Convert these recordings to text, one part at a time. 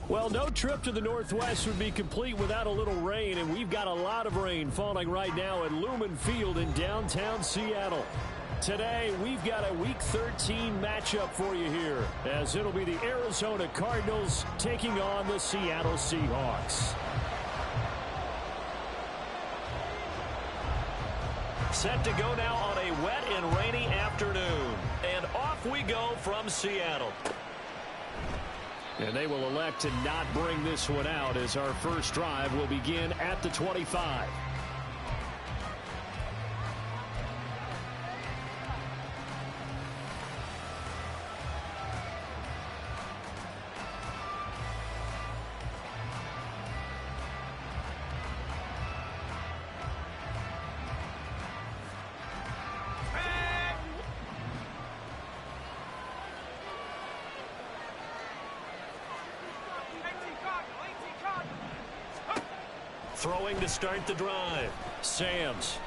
Well, no trip to the Northwest would be complete without a little rain, and we've got a lot of rain falling right now at Lumen Field in downtown Seattle. Today, we've got a Week 13 matchup for you here, as it'll be the Arizona Cardinals taking on the Seattle Seahawks. Set to go now on a wet and rainy afternoon. And off we go from Seattle. And they will elect to not bring this one out, as our first drive will begin at the 25. Throwing to start the drive. Samms.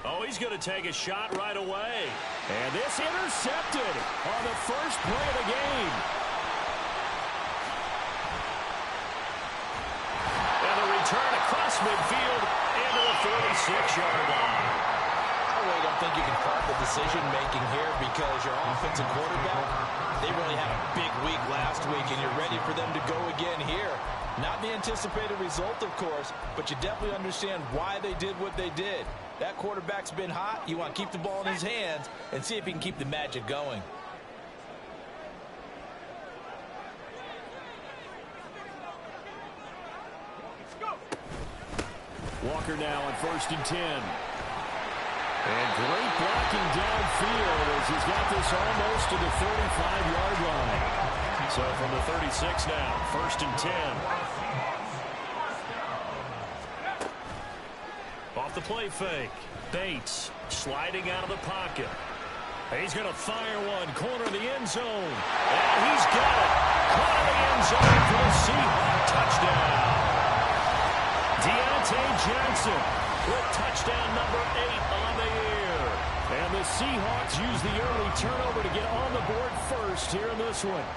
Oh, he's going to take a shot right away. And this intercepted on the first play of the game. And the return across midfield into the 46-yard line. I really don't think you can fault the decision-making here, because your offensive quarterback, they really had a big week last week, and you're ready for them to go again here. Not the anticipated result, of course, but you definitely understand why they did what they did. That quarterback's been hot. You want to keep the ball in his hands and see if he can keep the magic going. Walker now on 1st and 10. And great blocking downfield as he's got this almost to the 35-yard line. So from the 36 now, 1st and 10. Off the play fake. Bates sliding out of the pocket. He's going to fire one. Corner of the end zone. And he's got it. Caught in the end zone for the Seahawks touchdown. Deontay Johnson with touchdown number 8 on the year. And the Seahawks use the early turnover to get on the board first here in this one.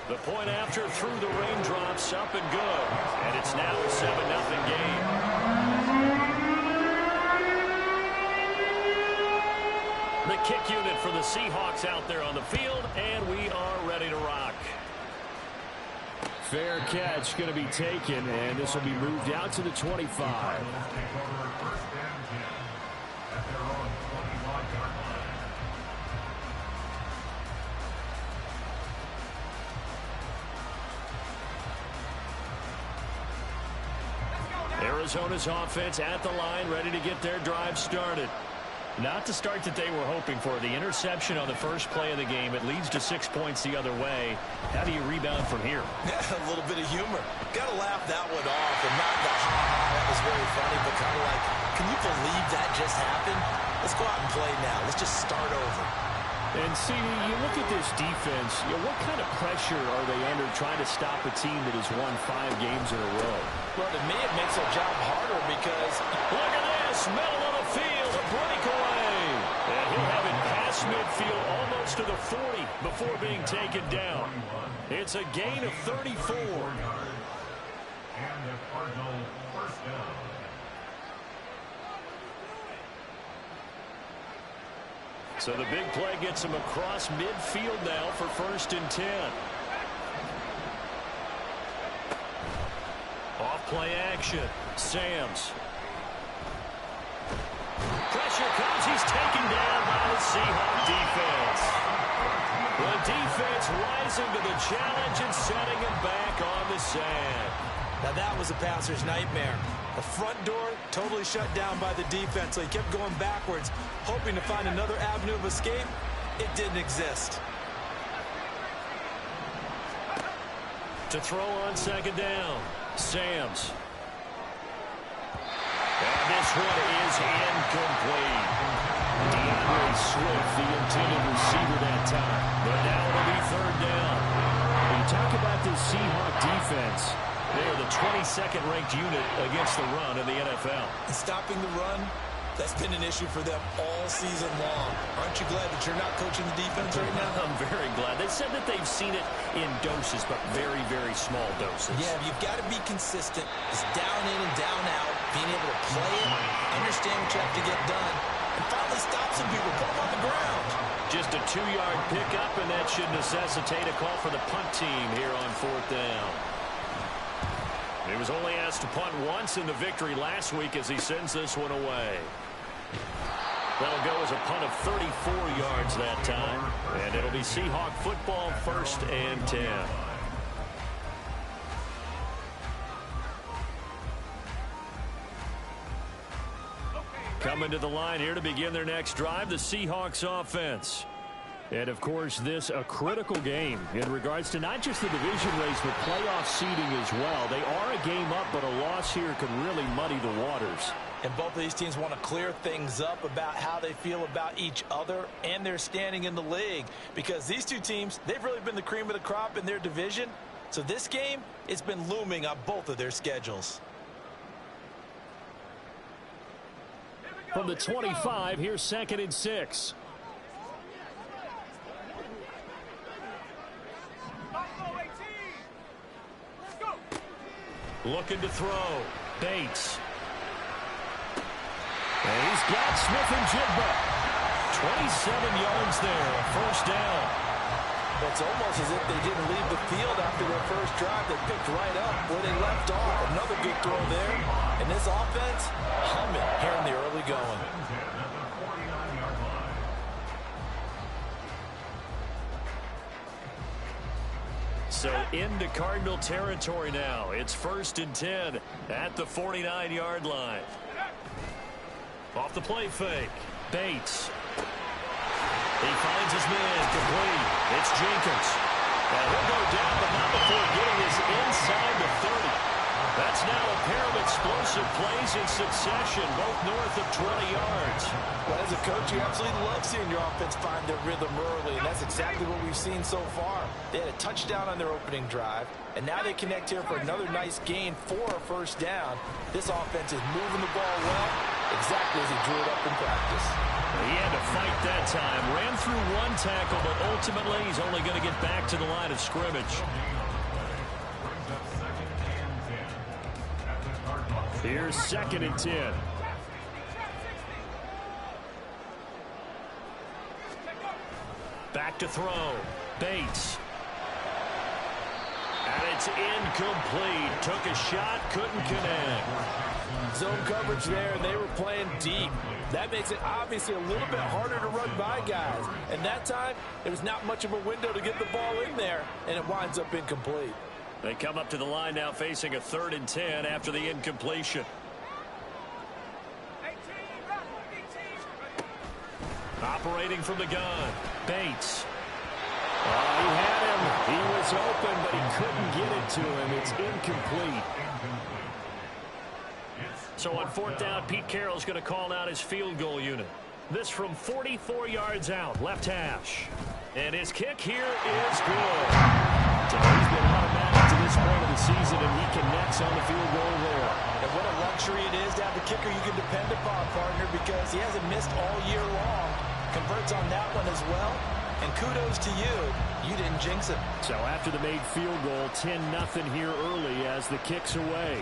The point after through the raindrops, up and good. And it's now a 7-0 game. The kick unit for the Seahawks out there on the field, and we are ready to rock. Fair catch going to be taken, and this will be moved out to the 25. Arizona's offense at the line, ready to get their drive started. Not the start that they were hoping for. The interception on the first play of the game. It leads to 6 points the other way. How do you rebound from here? Yeah, a little bit of humor. Got to laugh that one off, and not the ha-ha, that was very funny, but kind of like, can you believe that just happened? Let's go out and play now. Let's just start over. And see, you look at this defense, what kind of pressure are they under trying to stop a team that has won 5 games in a row? Well, to me, it makes their job harder because, look at this, middle of the field, a breakaway. And he'll have it past midfield almost to the 40 before being taken down. It's a gain of 34. And the Cardinal first down. So the big play gets him across midfield now for 1st and 10. Off play action. Samms. Pressure comes. He's taken down by the Seahawks defense. The defense rising to the challenge and setting him back on the sand. Now that was a passer's nightmare. The front door totally shut down by the defense, so he kept going backwards, hoping to find another avenue of escape. It didn't exist. To throw on 2nd down, Samms. And this one is incomplete. DeAndre Swift, the intended receiver that time. But now it'll be 3rd down. When you talk about this Seahawk defense, they are the 22nd ranked unit against the run in the NFL. And stopping the run, That's been an issue for them all season long. Aren't you glad that you're not coaching the defense right now? I'm very glad. They said that they've seen it in doses, but very, very small doses. Yeah, you've got to be consistent. It's down in and down out, being able to play it, understand what you have to get done, and finally stop some people, put them on the ground. Just a 2-yard pickup, and that should necessitate a call for the punt team here on 4th down. He was only asked to punt once in the victory last week as he sends this one away. That'll go as a punt of 34 yards that time, and it'll be Seahawk football, 1st and 10. Coming to the line here to begin their next drive, the Seahawks offense. And, of course, this a critical game in regards to not just the division race, but playoff seeding as well. They are a game up, but a loss here could really muddy the waters. And both of these teams want to clear things up about how they feel about each other and their standing in the league. Because these two teams, they've really been the cream of the crop in their division. So this game, it's been looming on both of their schedules. From the 25, here's 2nd and 6. Looking to throw. Bates. And he's got Smith-Njigba. 27 yards there, 1st down. It's almost as if they didn't leave the field after their first drive. They picked right up where they left off. Another good throw there. And this offense, humming here in the early going. So into Cardinal territory now. It's 1st and 10 at the 49-yard line. Off the play fake. Bates. He finds his man complete. It's Jenkins. And he'll go down, but not before getting his inside the 30. That's now a pair of explosive plays in succession, both north of 20 yards. Well, as a coach, you absolutely love seeing your offense find their rhythm early, and that's exactly what we've seen so far. They had a touchdown on their opening drive, and now they connect here for another nice gain for a 1st down. This offense is moving the ball well, exactly as he drew it up in practice. He had to fight that time. Ran through one tackle, but ultimately he's only going to get back to the line of scrimmage. Here's 2nd and 10. Back to throw. Bates. And it's incomplete. Took a shot, couldn't connect. Zone coverage there, and they were playing deep. That makes it obviously a little bit harder to run by guys. And that time, there was not much of a window to get the ball in there, and it winds up incomplete. They come up to the line now facing a 3rd and 10 after the incompletion. Operating from the gun. Bates. He had him. He was open, but he couldn't get it to him. It's incomplete. So on 4th down, Pete Carroll's going to call out his field goal unit. This from 44 yards out, left hash. And his kick here is good. So he's been automatic to this point of the season, and he connects on the field goal there. And what a luxury it is to have a kicker you can depend upon, partner, because he hasn't missed all year long. Converts on that one as well. And kudos to you. You didn't jinx it. So after the made field goal, 10-0 here early as the kick's away.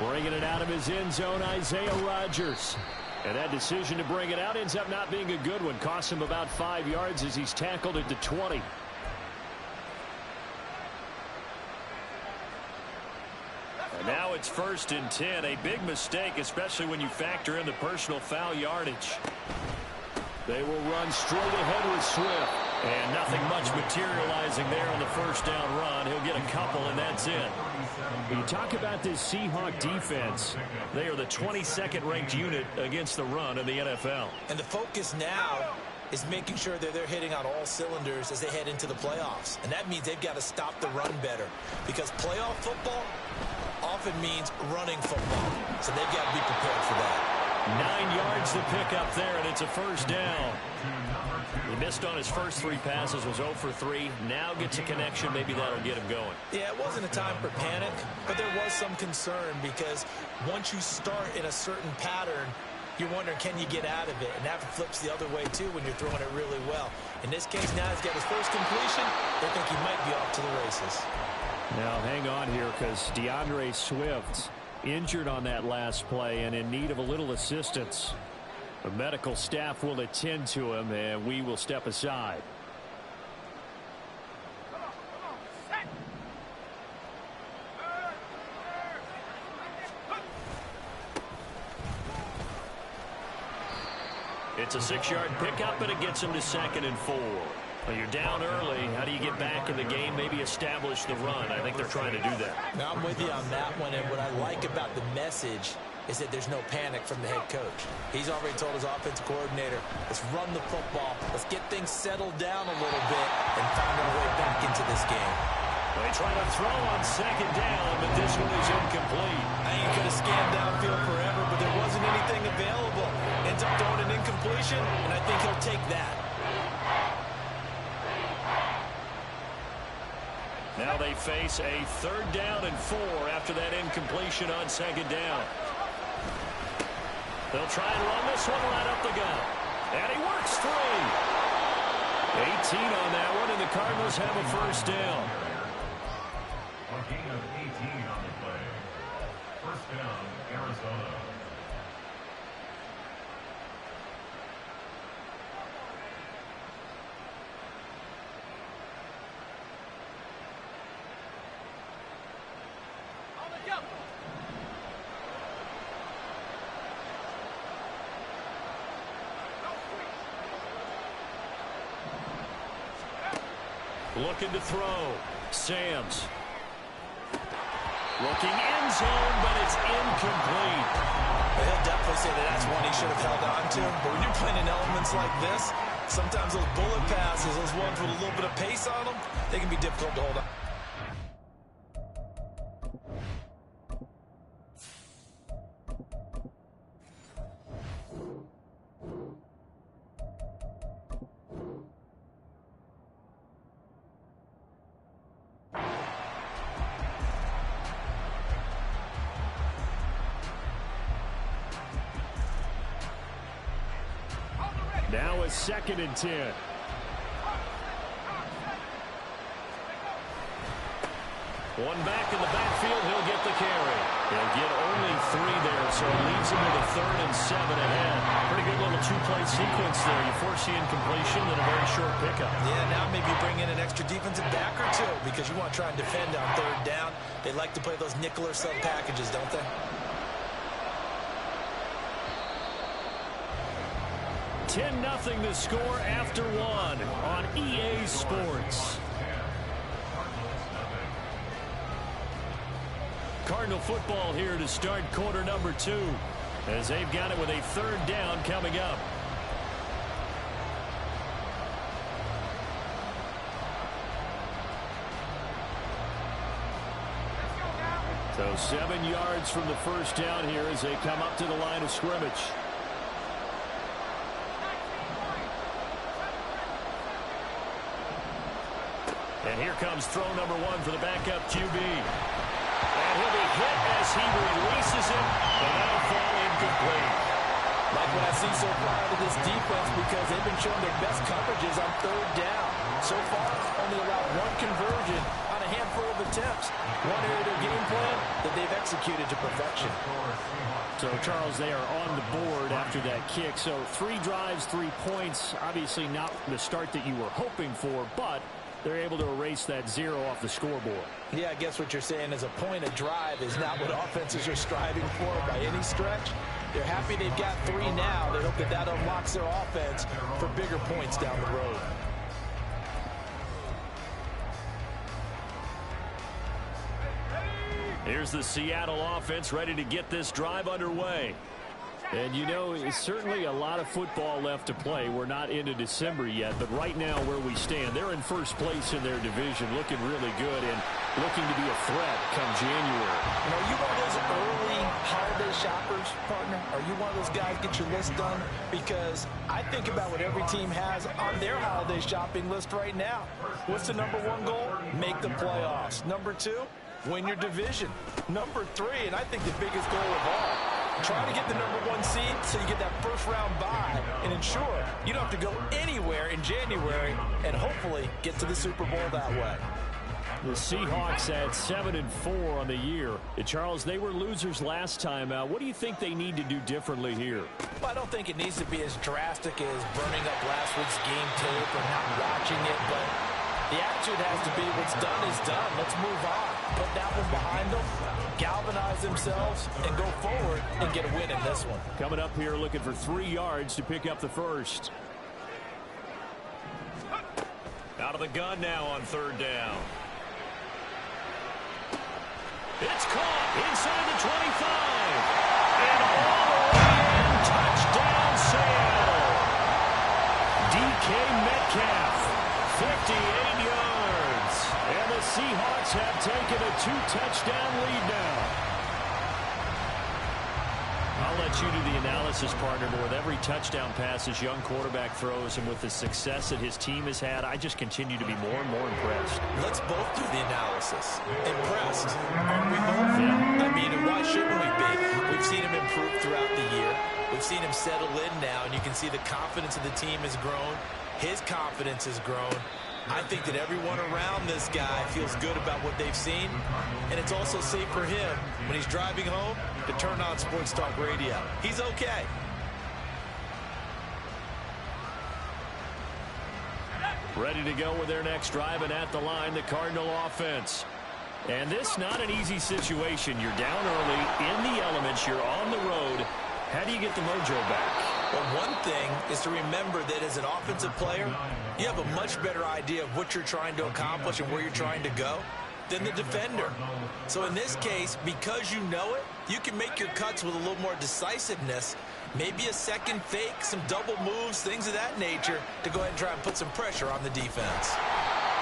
Bringing it out of his end zone, Isaiah Rodgers. And that decision to bring it out ends up not being a good one. Costs him about 5 yards as he's tackled at the 20. And now it's 1st and 10. A big mistake, especially when you factor in the personal foul yardage. They will run straight ahead with Swift. And nothing much materializing there on the 1st down run. He'll get a couple, and that's it. When you talk about this Seahawk defense, they are the 22nd ranked unit against the run in the NFL. And the focus now is making sure that they're hitting on all cylinders as they head into the playoffs. And that means they've got to stop the run better. Because playoff football often means running football. So they've got to be prepared for that. 9 yards to pick up there, and it's a first down. He missed on his first 3 passes, was 0 for 3. Now gets a connection. Maybe that'll get him going. Yeah, it wasn't a time for panic, but there was some concern because once you start in a certain pattern, you're wondering, can you get out of it? And that flips the other way, too, when you're throwing it really well. In this case, now he's got his first completion. They think he might be off to the races. Now, hang on here because DeAndre Swift injured on that last play and in need of a little assistance. The medical staff will attend to him, and we will step aside. It's a 6-yard pickup, and it gets him to 2nd and 4. Well, you're down early. How do you get back in the game, maybe establish the run? I think they're trying to do that. Now, I'm with you on that one, and what I like about the message is that there's no panic from the head coach. He's already told his offensive coordinator, let's run the football, let's get things settled down a little bit and find our way back into this game. They try to throw on 2nd down, but this one is incomplete. He could have scanned downfield forever, but there wasn't anything available. Ends up throwing an incompletion, and I think he'll take that. Now they face a 3rd down and 4 after that incompletion on 2nd down. They'll try and run this one right up the gut. And he works free. 18 on that one, and the Cardinals have a first down. A gain of 18 on the play. First down, Arizona. Looking to throw. Samms. Looking end zone, but it's incomplete. Well, he'll definitely say that that's one he should have held on to. But when you're playing in elements like this, sometimes those bullet passes, those ones with a little bit of pace on them, they can be difficult to hold on. Now it's 2nd and 10. One back in the backfield, he'll get the carry. He'll get only 3 there, so it leaves him with a 3rd and 7 ahead. Pretty good little 2-play sequence there. You force the incompletion and a very short pickup. Yeah, now maybe bring in an extra defensive back or 2 because you want to try and defend on 3rd down. They like to play those nickel or sub packages, don't they? 10-0 the score after 1 on EA Sports. Cardinal football here to start quarter number 2 as they've got it with a 3rd down coming up. So 7 yards from the first down here as they come up to the line of scrimmage. And here comes throw number 1 for the backup QB. And he'll be hit as he releases it, and that'll fall incomplete. Like what I see so far out of this defense because they've been showing their best coverages on 3rd down. So far, only allowed 1 conversion on a handful of attempts. One area of their game plan that they've executed to perfection. So, Charles, they are on the board after that kick. So 3 drives, 3 points. Obviously not the start that you were hoping for, but they're able to erase that 0 off the scoreboard. Yeah, I guess what you're saying is a point of drive is not what offenses are striving for by any stretch. They're happy they've got 3 now. They hope that that unlocks their offense for bigger points down the road. Here's the Seattle offense ready to get this drive underway. And, you know, it's certainly a lot of football left to play. We're not into December yet, but right now where we stand, they're in first place in their division, looking really good and looking to be a threat come January. You know, you want those early holiday shoppers, partner? Are you one of those guys get your list done? Because I think about what every team has on their holiday shopping list right now. What's the number one goal? Make the playoffs. Number two, win your division. Number three, and I think the biggest goal of all, try to get the number one seed so you get that first round bye and ensure you don't have to go anywhere in January and hopefully get to the Super Bowl that way. The Seahawks at 7-4 on the year. Charles, they were losers last time out. What do you think they need to do differently here? Well, I don't think it needs to be as drastic as burning up last week's game tape or not watching it, but the attitude has to be what's done is done. Let's move on. Put that one behind them, galvanize themselves, and go forward and get a win in this one. Coming up here looking for 3 yards to pick up the first. Out of the gun now on 3rd down. It's caught inside the 25. And all the way in. Touchdown, Seattle. DK Metcalf, 58 yards. And the Seahawks have taken a 2-touchdown lead now. I'll let you do the analysis, partner, but with every touchdown pass this young quarterback throws and with the success that his team has had, I just continue to be more and more impressed. Let's both do the analysis. Impressed. Aren't we both? Yeah. I mean, and why shouldn't we be? We've seen him improve throughout the year. We've seen him settle in now, and you can see the confidence of the team has grown. His confidence has grown. I think that everyone around this guy feels good about what they've seen, and it's also safe for him when he's driving home to turn on Sports Talk Radio. He's okay. Ready to go with their next drive, and at the line, the Cardinal offense. And this not an easy situation. You're down early, in the elements, you're on the road. How do you get the mojo back? Well, one thing is to remember that as an offensive player, you have a much better idea of what you're trying to accomplish and where you're trying to go than the defender. So in this case, because you know it, you can make your cuts with a little more decisiveness, maybe a second fake, some double moves, things of that nature, to go ahead and try and put some pressure on the defense.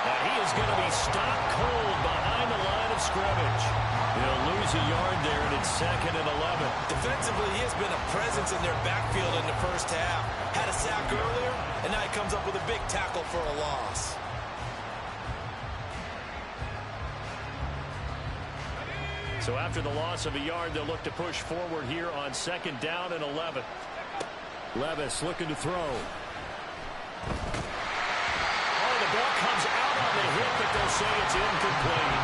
And he is going to be stopped cold behind the line of scrimmage. He'll lose a yard there, and it's 2nd and 11. Defensively, he has been a presence in their backfield in the first half. Had a sack earlier, and now he comes up with a big tackle for a loss. So after the loss of a yard, they'll look to push forward here on 2nd down and 11. Levis looking to throw. Oh, the ball comes out on the hit, but they'll say it's incomplete.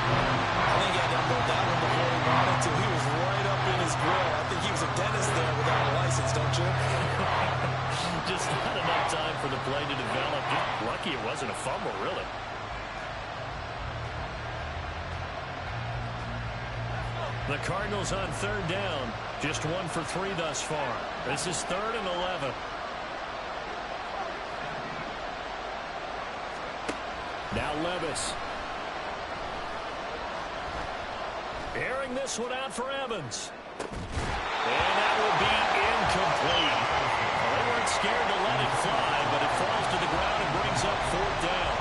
I think he had to hold that one before he wanted to. He was right up in his grill. I think he was a dentist there without a license, don't you? Just not enough time for the play to develop. Just lucky it wasn't a fumble, really. The Cardinals on 3rd down. Just 1 for 3 thus far. This is 3rd and 11. Now Levis. Airing this one out for Evans. And that will be incomplete. Well, they weren't scared to let it fly, but it falls to the ground and brings up 4th down.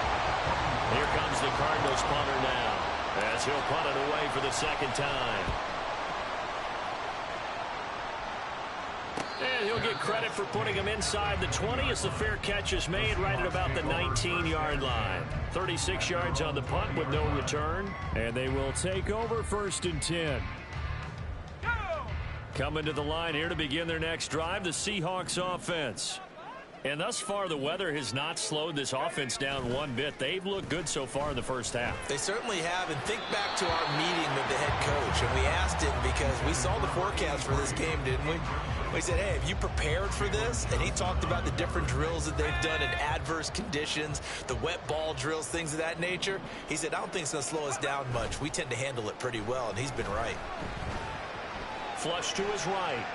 Here comes the Cardinals punter now, as he'll punt it away for the 2nd time. And he'll get credit for putting him inside the 20 as the fair catch is made right at about the 19-yard line. 36 yards on the punt with no return, and they will take over 1st and 10. Coming to the line here to begin their next drive, the Seahawks offense. And thus far, the weather has not slowed this offense down one bit. They've looked good so far in the first half. They certainly have, and think back to our meeting with the head coach, and we asked him because we saw the forecast for this game, didn't we? We said, hey, have you prepared for this? And he talked about the different drills that they've done in adverse conditions, the wet ball drills, things of that nature. He said, I don't think it's going to slow us down much. We tend to handle it pretty well, and he's been right. Flush to his right.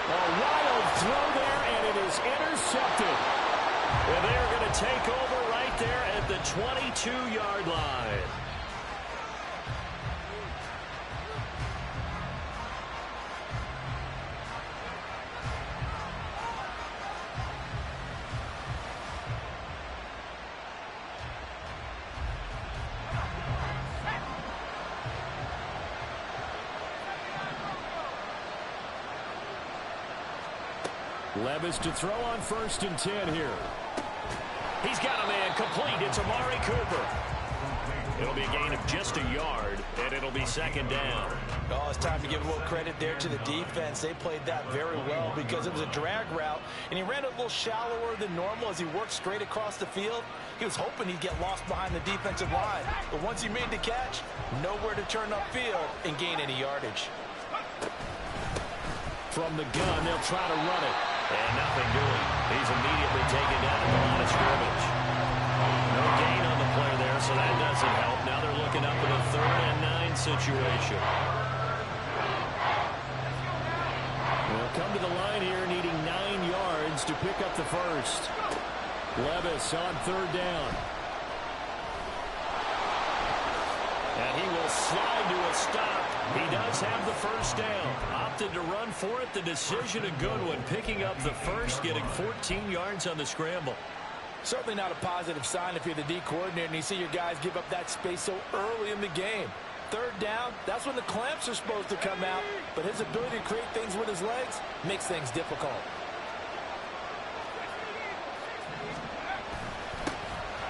A wild throw there, and it is intercepted. And they're going to take over right there at the 22-yard line. Levis to throw on 1st and 10 here. He's got a man complete. It's Amari Cooper. It'll be a gain of just a yard, and it'll be 2nd down. Oh, it's time to give a little credit there to the defense. They played that very well because it was a drag route, and he ran a little shallower than normal as he worked straight across the field. He was hoping he'd get lost behind the defensive line, but once he made the catch, nowhere to turn upfield and gain any yardage. From the gun, they'll try to run it, and nothing doing. He's immediately taken down at the line of scrimmage. No gain on the play there, so that doesn't help. Now they're looking up in a 3rd and 9 situation. They'll come to the line here needing 9 yards to pick up the first. Levis on 3rd down. And he will slide to a stop. He does have the first down. Opted to run for it. The decision a good one. Picking up the first, getting 14 yards on the scramble. Certainly not a positive sign if you're the D coordinator and you see your guys give up that space so early in the game. 3rd down, that's when the clamps are supposed to come out, but his ability to create things with his legs makes things difficult.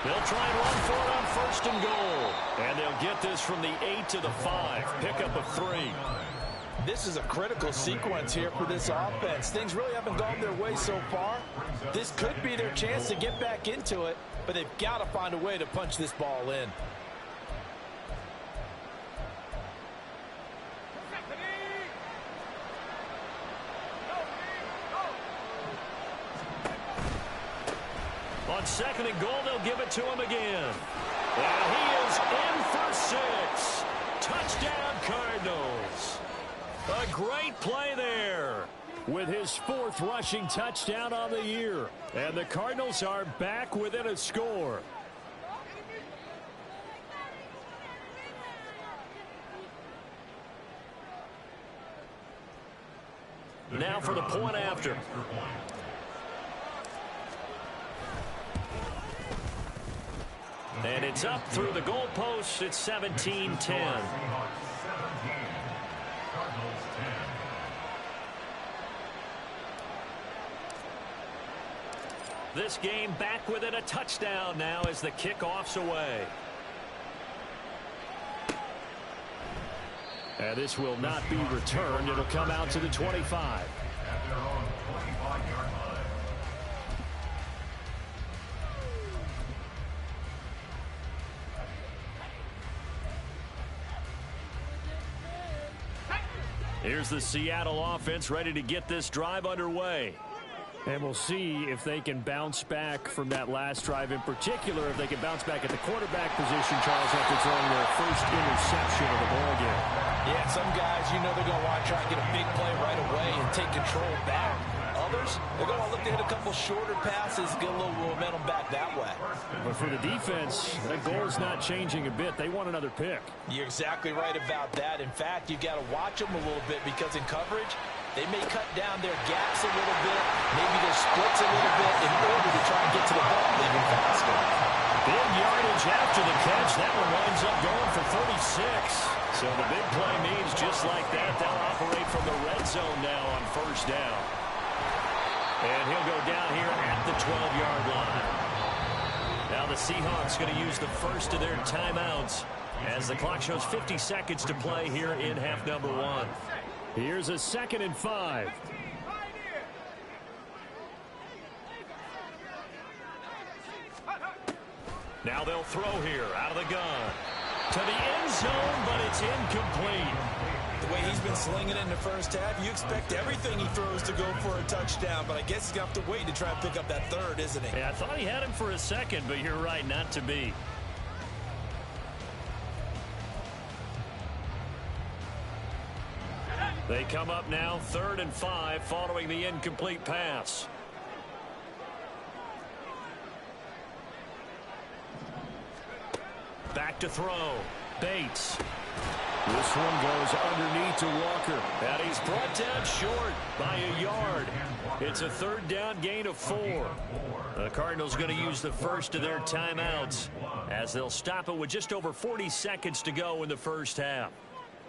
They'll try and run for it on 1st and goal. And they'll get this from the 8 to the 5. Pickup of 3. This is a critical sequence here for this offense. Things really haven't gone their way so far. This could be their chance to get back into it, but they've got to find a way to punch this ball in. On 2nd and goal, they'll give it to him again. And he is in for 6. Touchdown, Cardinals. A great play there with his 4th rushing touchdown on the year. And the Cardinals are back within a score. Now for the point after. And it's up through the goalpost. It's 17-10. This game back within a touchdown now as the kickoff's away. And this will not be returned. It'll come out to the 25. At their own 25-yard line. Here's the Seattle offense ready to get this drive underway. And we'll see if they can bounce back from that last drive in particular, if they can bounce back at the quarterback position, Charles, after throwing their first interception of the ball game. Yeah, some guys, you know they're going to want to try and get a big play right away and take control back. Others, they're going to look to hit a couple shorter passes, get a little momentum back that way. But for the defense, that goal is not changing a bit. They want another pick. You're exactly right about that. In fact, you've got to watch them a little bit because in coverage, they may cut down their gaps a little bit, maybe their splits a little bit in order to try and get to the ball even faster. Big yardage after the catch. That one winds up going for 36. So the big play means just like that, they'll operate from the red zone now on 1st down. And he'll go down here at the 12-yard line. Now the Seahawks going to use the first of their timeouts as the clock shows 50 seconds to play here in half number 1. Here's a 2nd and 5. Now they'll throw here out of the gun. To the end zone, but it's incomplete. The way he's been slinging it in the first half, you expect everything he throws to go for a touchdown, but I guess he's going to have to wait to try and pick up that 3rd, isn't he? Yeah, I thought he had him for a second, but you're right, not to be. They come up now 3rd and 5 following the incomplete pass. Back to throw. Bates. This one goes underneath to Walker. And he's brought down short by a yard. It's a 3rd down gain of 4. The Cardinals going to use the first of their timeouts as they'll stop it with just over 40 seconds to go in the first half.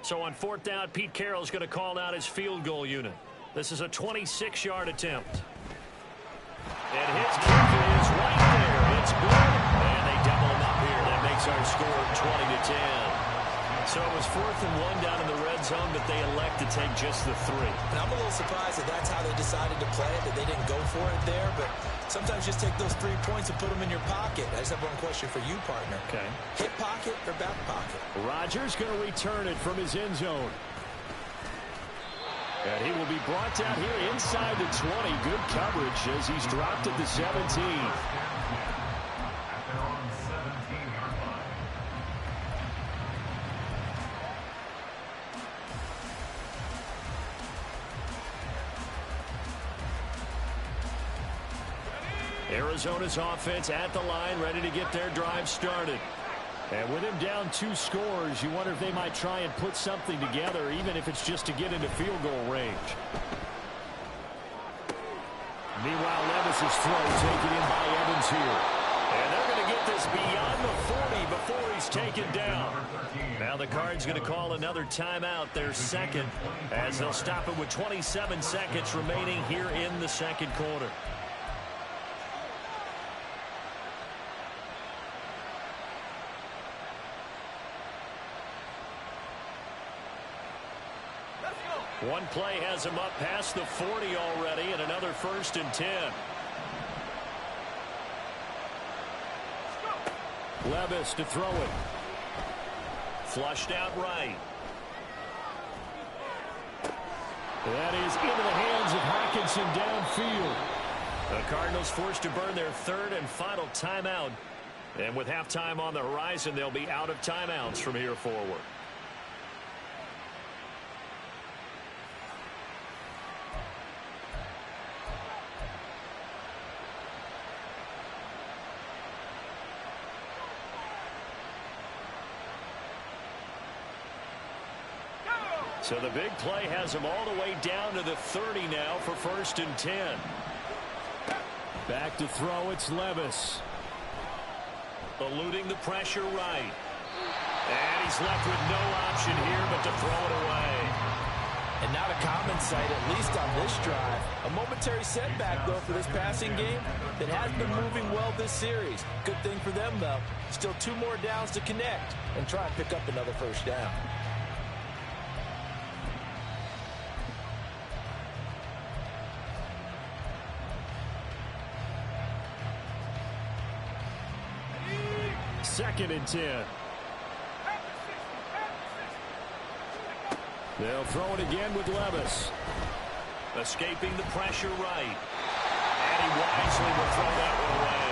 So on 4th down, Pete Carroll's going to call out his field goal unit. This is a 26-yard attempt. 4th and 1 down in the red zone, but they elect to take just the 3. And I'm a little surprised that that's how they decided to play it, that they didn't go for it there. But sometimes just take those 3 points and put them in your pocket. I just have one question for you, partner. Okay. Hip pocket or back pocket? Rodgers going to return it from his end zone. And he will be brought down here inside the 20. Good coverage as he's dropped at the 17. Arizona's offense at the line, ready to get their drive started. And with him down 2 scores, you wonder if they might try and put something together, even if it's just to get into field goal range. Meanwhile, Levis's throw taken in by Evans here. And they're going to get this beyond the 40 before he's taken down. Now the Cards going to call another timeout, their second, as they'll stop it with 27 seconds remaining here in the second quarter. One play has him up past the 40 already, and another 1st and 10. Levis to throw it. Flushed out right. That is into the hands of Hawkinson downfield. The Cardinals forced to burn their 3rd and final timeout. And with halftime on the horizon, they'll be out of timeouts from here forward. So the big play has him all the way down to the 30 now for 1st and 10. Back to throw, it's Levis. Eluding the pressure right. And he's left with no option here but to throw it away. And not a common sight, at least on this drive. A momentary setback, though, for this passing game that has been moving well this series. Good thing for them, though. Still 2 more downs to connect and try and pick up another 1st down. Second and 10. They'll throw it again with Levis. Escaping the pressure right. And he wisely will throw that one away.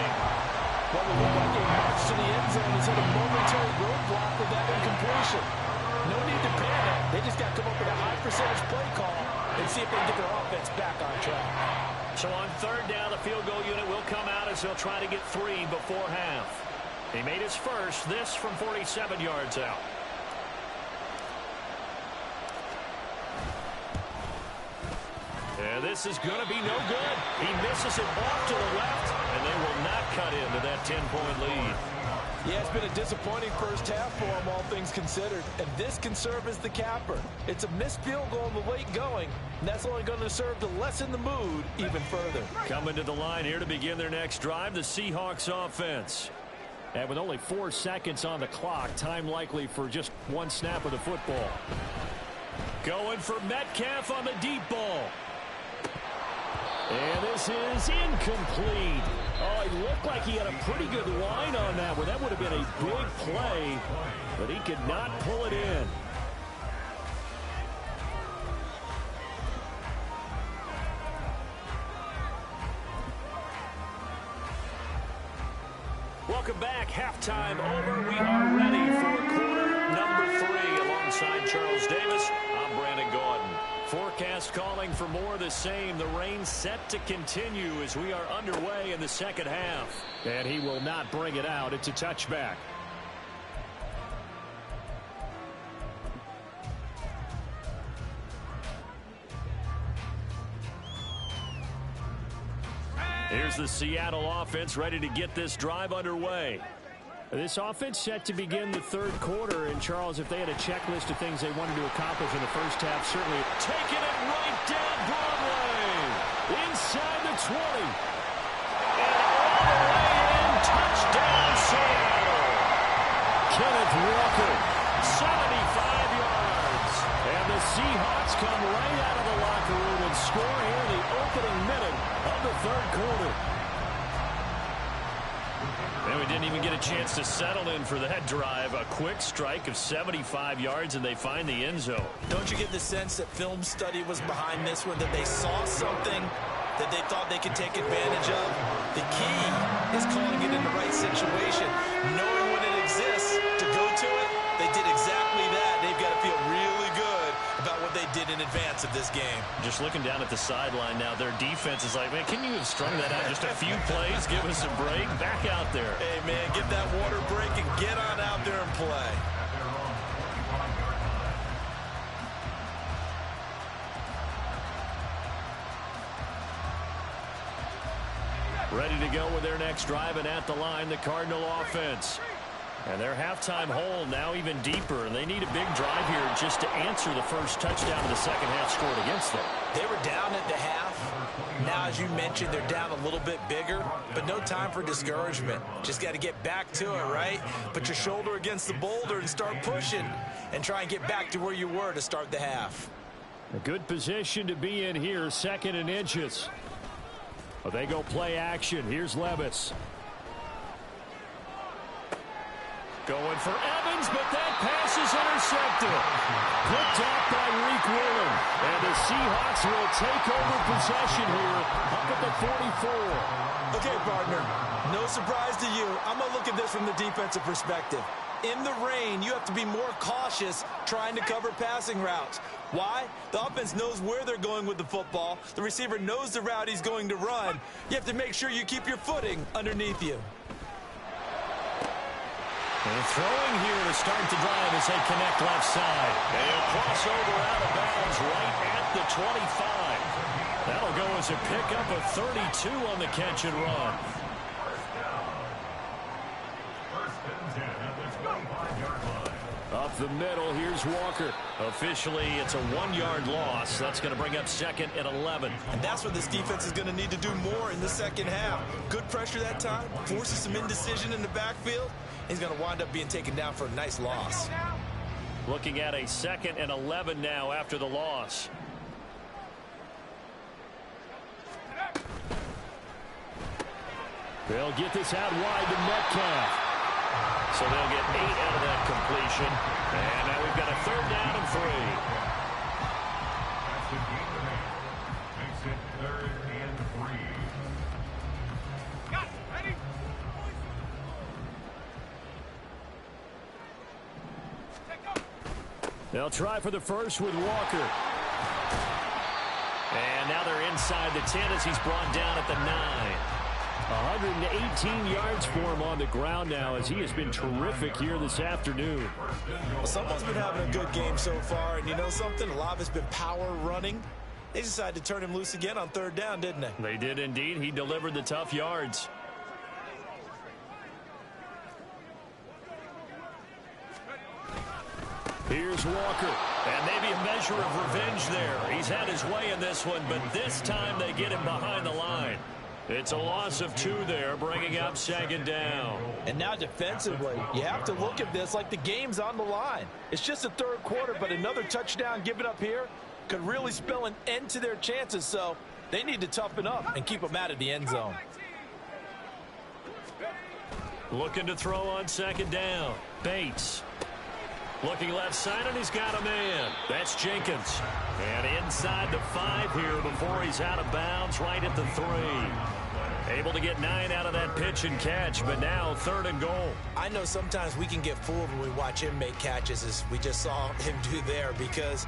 What will look like a march to the end zone is at a momentary roadblock with that incompletion. No need to panic. They just got to come up with a high percentage play call and see if they can get their offense back on track. So on 3rd down, the field goal unit will come out as they'll try to get 3 before half. He made his first, this from 47 yards out. And this is going to be no good. He misses it off to the left, and they will not cut into that 10-point lead. Yeah, it's been a disappointing first half for him, all things considered. And this can serve as the capper. It's a missed field goal in the late going, and that's only going to serve to lessen the mood even further. Coming to the line here to begin their next drive, the Seahawks offense. And with only 4 seconds on the clock, time likely for just 1 snap of the football. Going for Metcalf on the deep ball. And this is incomplete. Oh, it looked like he had a pretty good line on that one. That would have been a big play, but he could not pull it in. Welcome back. Halftime over. We are ready for quarter number 3 alongside Charles Davis. I'm Brandon Gordon. Forecast calling for more of the same. The rain set to continue as we are underway in the second half. And he will not bring it out. It's a touchback. Here's the Seattle offense ready to get this drive underway. This offense set to begin the 3rd quarter. And, Charles, if they had a checklist of things they wanted to accomplish in the first half, certainly taking it right down Broadway. Inside the 20. And all the way in. Touchdown, Seattle. Kenneth Walker, 75 yards. And the Seahawks come right out of the locker room and score here in the opening minute of the third quarter. And we didn't even get a chance to settle in for that drive. A quick strike of 75 yards, and they find the end zone. Don't you get the sense that film study was behind this one, that they saw something that they thought they could take advantage of? The key is calling it in the right situation, knowing when it exists to go to it. They did exactly that. They've got to feel really good about what they did in advance of this game. Just looking down at the sideline now, their defense is like, man, can you have strung that out just a few plays? Give us a break. Back out there. Hey, man, get that water break and get on out there and play. Ready to go with their next drive, and at the line, the Cardinal offense. And their halftime hole now even deeper, and they need a big drive here just to answer the first touchdown of the second half scored against them. They were down at the half. Now, as you mentioned, they're down a little bit bigger, but no time for discouragement. Just got to get back to it, right? Put your shoulder against the boulder and start pushing and try and get back to where you were to start the half. A good position to be in here, second and inches. Well, they go play action. Here's Levis. Going for Evans, but that pass is intercepted. Picked off by Reek Willen. And the Seahawks will take over possession here up at the 44. Okay, partner, no surprise to you. I'm going to look at this from the defensive perspective. In the rain, you have to be more cautious trying to cover passing routes. Why? The offense knows where they're going with the football. The receiver knows the route he's going to run. You have to make sure you keep your footing underneath you. And throwing here to start the drive as they connect left side. They'll cross over out of bounds right at the 25. That'll go as a pickup of 32 on the catch and run. Up the middle, here's Walker. Officially, it's a 1-yard loss. That's going to bring up second and 11. And that's what this defense is going to need to do more in the second half. Good pressure that time, forces some indecision in the backfield. He's going to wind up being taken down for a nice loss. Looking at a second and 11 now after the loss. They'll get this out wide to Metcalf. So they'll get 8 out of that completion. And now we've got a third down and 3. That's the game of it. Makes it third and 3. Got it. Ready? They'll try for the first with Walker. And now they're inside the 10 as he's brought down at the 9. 118 yards for him on the ground now as he has been terrific here this afternoon. Well, someone's been having a good game so far, and you know something? A lot of it's been power running. They decided to turn him loose again on third down, didn't they? They did indeed. He delivered the tough yards. Here's Walker, and maybe a measure of revenge there. He's had his way in this one, but this time they get him behind the line. It's a loss of 2 there, bringing up second down. And now defensively, you have to look at this like the game's on the line. It's just the third quarter, but another touchdown given up here could really spell an end to their chances, so they need to toughen up and keep them out of the end zone. Looking to throw on second down. Bates. Looking left side, and he's got a man. That's Jenkins. And inside the 5 here before he's out of bounds, right at the 3. Able to get 9 out of that pitch and catch, but now third and goal. I know sometimes we can get fooled when we watch him make catches, as we just saw him do there, because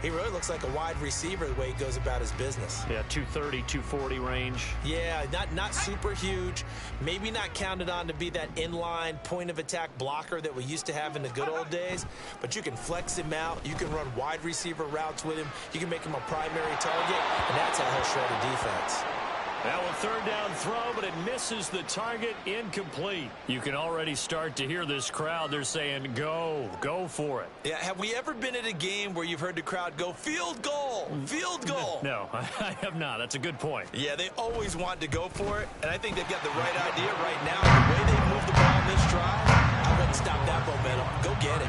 he really looks like a wide receiver the way he goes about his business. Yeah, 230, 240 range. Yeah, not super huge. Maybe not counted on to be that inline point-of-attack blocker that we used to have in the good old days. But you can flex him out. You can run wide receiver routes with him. You can make him a primary target, and that's how he'll shred a defense. Now a third down throw, but it misses the target, incomplete. You can already start to hear this crowd. They're saying, go for it. Yeah, have we ever been at a game where you've heard the crowd go, field goal, field goal? No, I have not. That's a good point. Yeah, they always want to go for it, and I think they've got the right idea right now. The way they move the ball in this drive, I wouldn't stop that momentum. Go get it.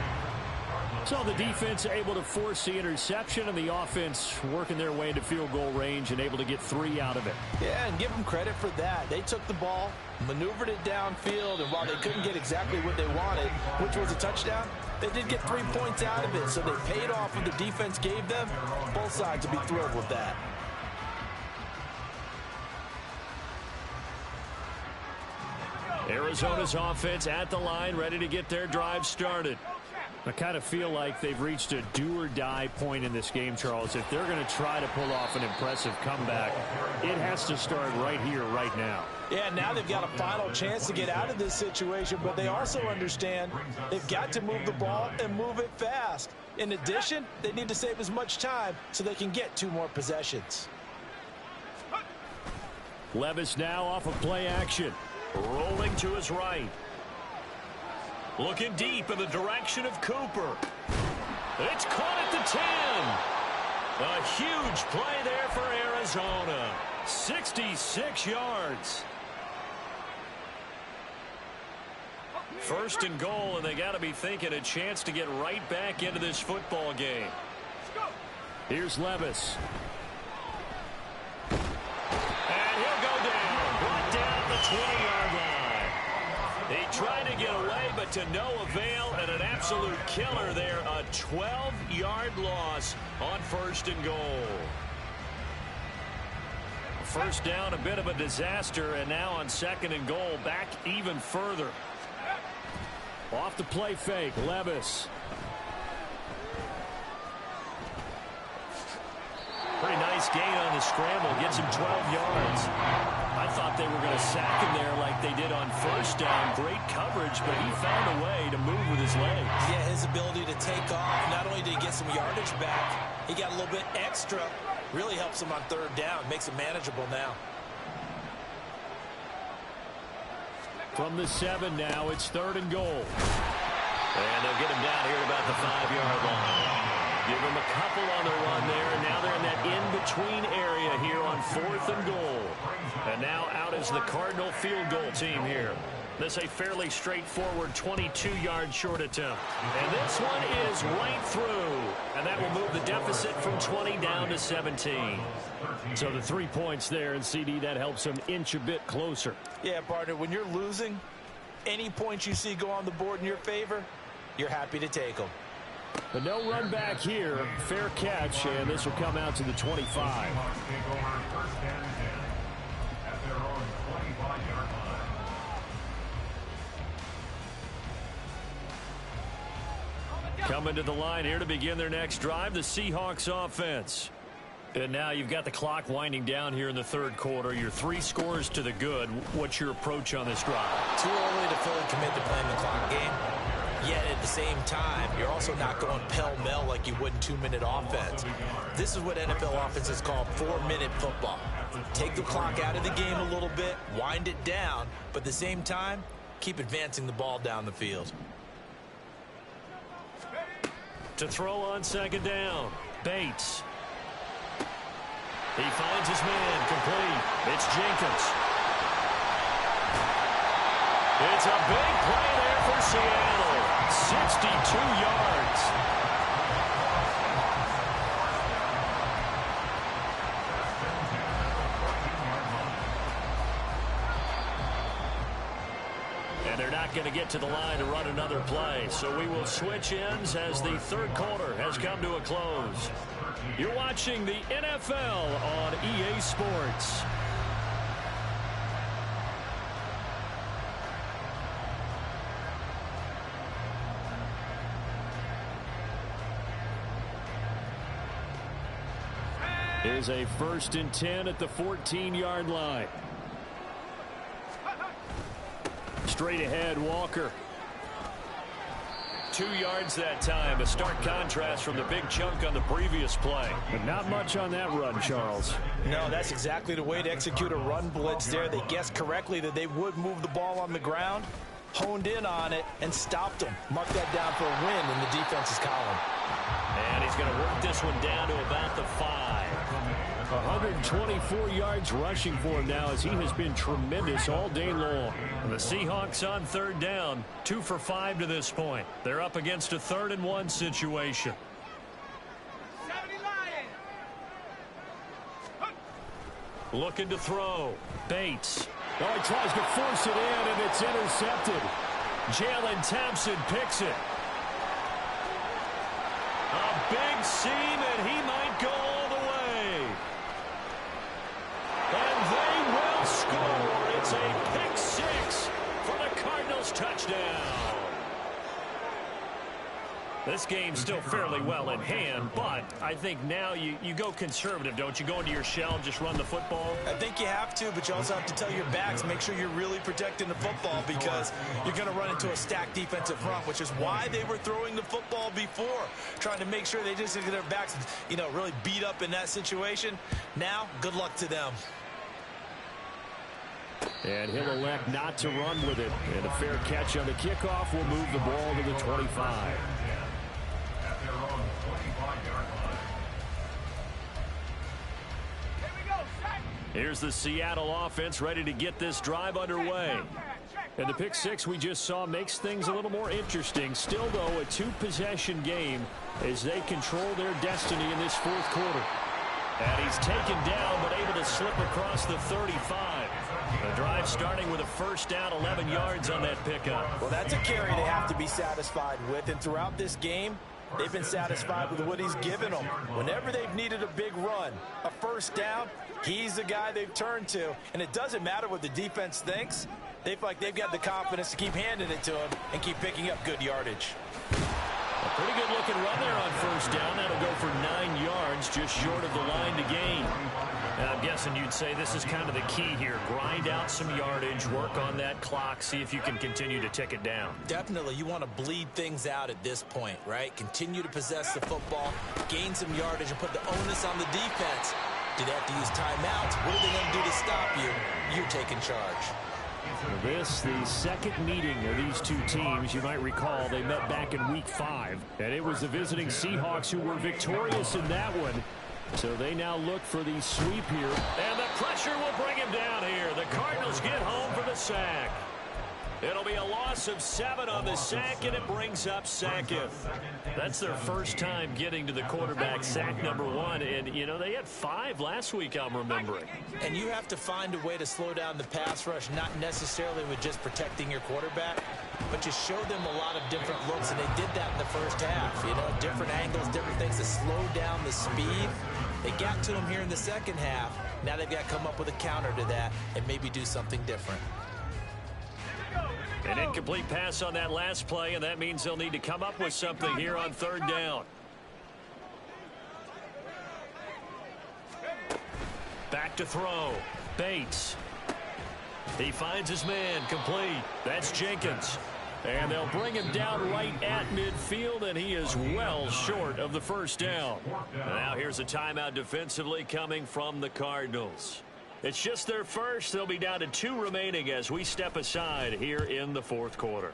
So the defense able to force the interception, and the offense working their way into field goal range and able to get 3 out of it. Yeah, and give them credit for that. They took the ball, maneuvered it downfield, and while they couldn't get exactly what they wanted, which was a touchdown, they did get 3 points out of it, so they paid off what the defense gave them. Both sides will be thrilled with that. Arizona's offense at the line, ready to get their drive started. I kind of feel like they've reached a do-or-die point in this game, Charles. If they're going to try to pull off an impressive comeback, it has to start right here, right now. Yeah, now they've got a final chance to get out of this situation, but they also understand they've got to move the ball and move it fast. In addition, they need to save as much time so they can get 2 more possessions. Levis now off of play action. Rolling to his right. Looking deep in the direction of Cooper. It's caught at the 10. A huge play there for Arizona. 66 yards. First and goal, and they got to be thinking a chance to get right back into this football game. Here's Levis. And he'll go down. Brought down the 20-yard line. He tried to get away, but to no avail, and an absolute killer there. A 12-yard loss on first and goal. First down, a bit of a disaster, and now on second and goal, back even further. Off the play fake, Levis. Pretty nice gain on the scramble. Gets him 12 yards. I thought they were going to sack him there like they did on first down. Great coverage, but he found a way to move with his legs. Yeah, his ability to take off. Not only did he get some yardage back, he got a little bit extra. Really helps him on third down. Makes it manageable now. From the 7 now, it's third and goal. And they'll get him down here at about the 5-yard line. Give him a couple on the run there, and now they're in that in-between area here on fourth and goal. And now out is the Cardinal field goal team here. This a fairly straightforward 22-yard short attempt. And this one is right through. And that will move the deficit from 20 down to 17. So the 3 points there, and CD, that helps them inch a bit closer. Yeah, partner, when you're losing, any points you see go on the board in your favor, you're happy to take them. But no run back here. Fair catch, and this will come out to the 25. Coming to the line here to begin their next drive, the Seahawks offense. And now you've got the clock winding down here in the third quarter. Your 3 scores to the good. What's your approach on this drive? Too early to fully commit to playing the clock game. Yet at the same time, you're also not going pell-mell like you would in 2-minute offense. This is what NFL offenses call 4-minute football. Take the clock out of the game a little bit, wind it down, but at the same time, keep advancing the ball down the field. To throw on second down, Bates. He finds his man, complete. It's Jenkins. It's a big play there for Seattle. 62 yards. And they're not going to get to the line to run another play. So we will switch ends as the third quarter has come to a close. You're watching the NFL on EA Sports. Here's a 1st and 10 at the 14-yard line. Straight ahead, Walker. 2 yards that time. A stark contrast from the big chunk on the previous play. But not much on that run, Charles. No, that's exactly the way to execute a run blitz there. They guessed correctly that they would move the ball on the ground, honed in on it, and stopped them. Mark that down for a win in the defense's column. And he's going to work this one down to about the 5. 124 yards rushing for him now as he has been tremendous all day long. The Seahawks on third down, 2 for 5 to this point. They're up against a 3rd and 1 situation. Looking to throw. Bates. Oh, he tries to force it in, and it's intercepted. Jalen Thompson picks it. A big seam, and he might go all the way. And they will score. It's a pick 6 for the Cardinals touchdown. This game's still fairly well in hand, but I think now you go conservative, don't you? Go into your shell and just run the football? I think you have to, but you also have to tell your backs, make sure you're really protecting the football because you're going to run into a stacked defensive front, which is why they were throwing the football before, trying to make sure they just get their backs, really beat up in that situation. Now, good luck to them. And he'll elect not to run with it. And a fair catch on the kickoff will move the ball to the 25. Here's the Seattle offense ready to get this drive underway. And the pick 6 we just saw makes things a little more interesting. Still, though, a 2-possession game as they control their destiny in this 4th quarter. And he's taken down but able to slip across the 35. The drive starting with a first down, 11 yards on that pickup. Well, that's a carry they have to be satisfied with. And throughout this game, they've been satisfied with what he's given them. Whenever they've needed a big run, a first down, he's the guy they've turned to. And it doesn't matter what the defense thinks. They feel like they've got the confidence to keep handing it to him and keep picking up good yardage. A pretty good looking run there on first down. That'll go for 9 yards, just short of the line to gain. And I'm guessing you'd say this is kind of the key here. Grind out some yardage, work on that clock, see if you can continue to tick it down. Definitely. You want to bleed things out at this point, right? Continue to possess the football, gain some yardage, and put the onus on the defense. Do they have to use timeouts? What are they going to do to stop you? You're taking charge. This, the second meeting of these two teams. You might recall they met back in week 5. And it was the visiting Seahawks who were victorious in that one. So they now look for the sweep here. And the pressure will bring him down here. The Cardinals get home for the sack. It'll be a loss of 7 on the sack, and it brings up 2nd. That's their first time getting to the quarterback, sack number 1. And, they had 5 last week, I'm remembering. And you have to find a way to slow down the pass rush, not necessarily with just protecting your quarterback, but you show them a lot of different looks, and they did that in the first half. Different angles, different things to slow down the speed. They got to them here in the second half. Now they've got to come up with a counter to that and maybe do something different. An incomplete pass on that last play, and that means they'll need to come up with something here on third down. Back to throw. Bates. He finds his man, complete. That's Jenkins. And they'll bring him down right at midfield, and he is well short of the first down. Now here's a timeout defensively coming from the Cardinals. It's just their first. They'll be down to 2 remaining as we step aside here in the 4th quarter.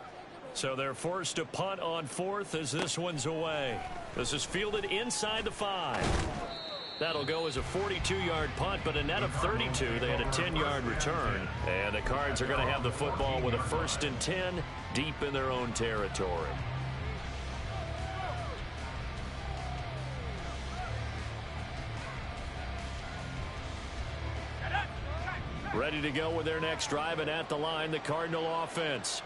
So they're forced to punt on 4th as this one's away. This is fielded inside the 5. That'll go as a 42-yard punt, but a net of 32. They had a 10-yard return. And the Cards are going to have the football with a 1st and 10 deep in their own territory. Ready to go with their next drive, and at the line, the Cardinal offense.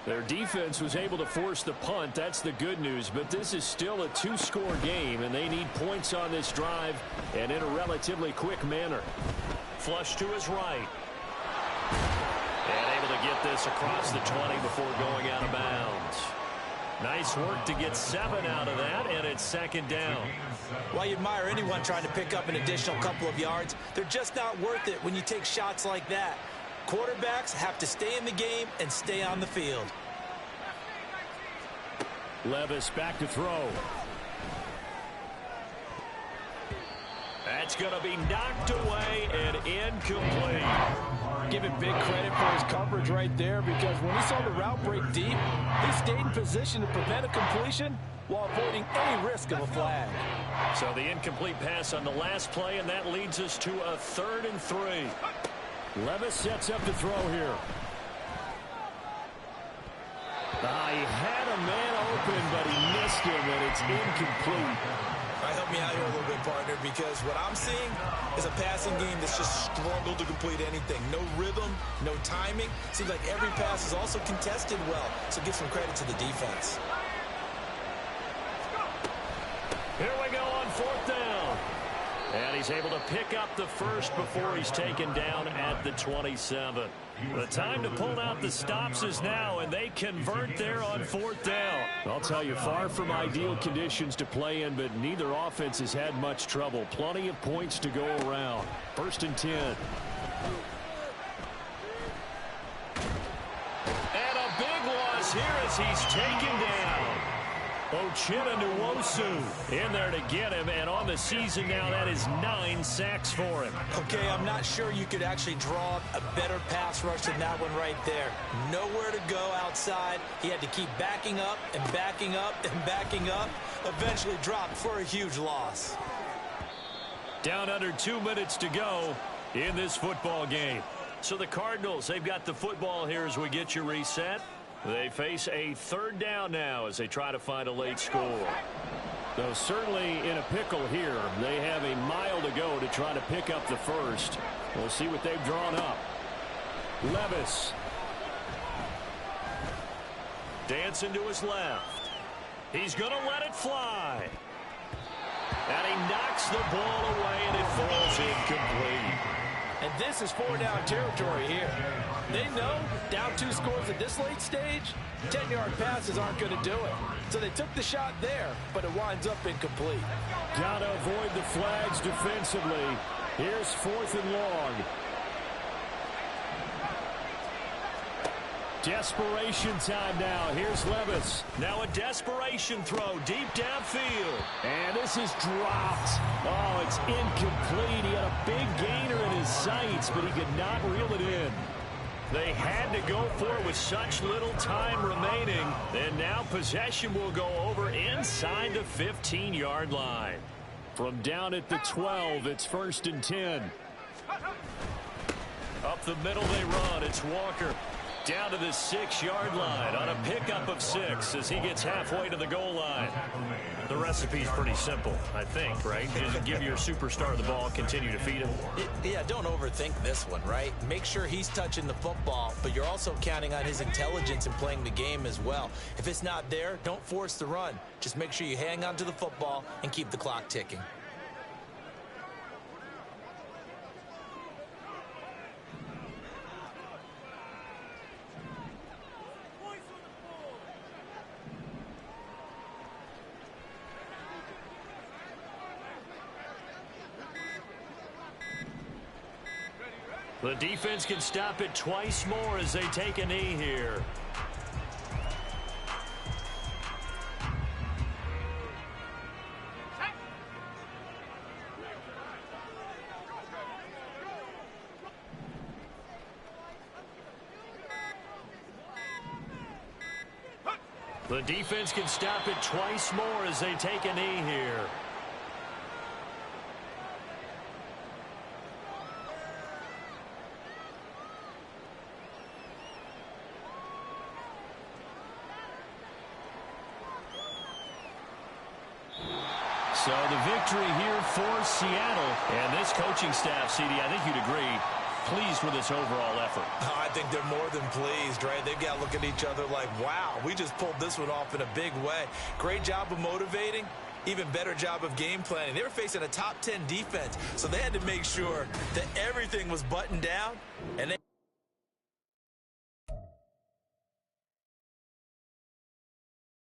Their defense was able to force the punt. That's the good news, but this is still a 2-score game, and they need points on this drive and in a relatively quick manner. Flush to his right. And able to get this across the 20 before going out of bounds. Nice work to get 7 out of that, and it's 2nd down. While you admire anyone trying to pick up an additional couple of yards, they're just not worth it when you take shots like that. Quarterbacks have to stay in the game and stay on the field. Levis back to throw. That's going to be knocked away and incomplete. Give him big credit for his coverage right there, because when he saw the route break deep, he stayed in position to prevent a completion while avoiding any risk of a flag. So the incomplete pass on the last play, and that leads us to a 3rd and 3. Levis sets up to throw here. He had a man open, but he missed him, and it's incomplete. Help me out here a little bit, partner, because what I'm seeing is a passing game that's just struggled to complete anything. No rhythm, no timing. Seems like every pass is also contested well, so give some credit to the defense. Here we go on 4th down. And he's able to pick up the first before he's taken down at the 27. The time to pull out the stops is now, and they convert there on 4th down. I'll tell you, far from ideal conditions to play in, but neither offense has had much trouble. Plenty of points to go around. 1st and 10. And a big loss here as he's taken down. Ochita Nwosu in there to get him, and on the season now, that is 9 sacks for him. Okay, I'm not sure you could actually draw up a better pass rush than that one right there. Nowhere to go outside. He had to keep backing up and backing up and backing up. Eventually dropped for a huge loss. Down under 2 minutes to go in this football game. So the Cardinals, they've got the football here as we get you reset. They face a 3rd down now as they try to find a late score. Though certainly in a pickle here. They have a mile to go to try to pick up the first. We'll see what they've drawn up. Levis. Dancing to his left. He's going to let it fly. And he knocks the ball away, and it falls incomplete. And this is 4-down territory here. They know down 2 scores at this late stage, 10-yard passes aren't going to do it. So they took the shot there, but it winds up incomplete. Got to avoid the flags defensively. Here's 4th and long. Desperation time now. Here's Levis. Now a desperation throw deep downfield. And this is dropped. Oh, it's incomplete. He had a big gainer in his sights, but he could not reel it in. They had to go for it with such little time remaining. And now possession will go over inside the 15-yard line. From down at the 12, it's 1st and 10. Up the middle they run. It's Walker. Down to the 6-yard line on a pickup of 6 as he gets halfway to the goal line. The recipe's pretty simple, I think, right? Just give your superstar the ball, continue to feed him. Yeah, don't overthink this one, right? Make sure he's touching the football, but you're also counting on his intelligence in playing the game as well. If it's not there, don't force the run. Just make sure you hang on to the football and keep the clock ticking. The defense can stop it twice more as they take a knee here. The defense can stop it twice more as they take a knee here. So the victory here for Seattle. And this coaching staff, CD, I think you'd agree, pleased with this overall effort. I think they're more than pleased, right? They've got to look at each other like, wow, we just pulled this one off in a big way. Great job of motivating. Even better job of game planning. They were facing a top 10 defense, so they had to make sure that everything was buttoned down, and they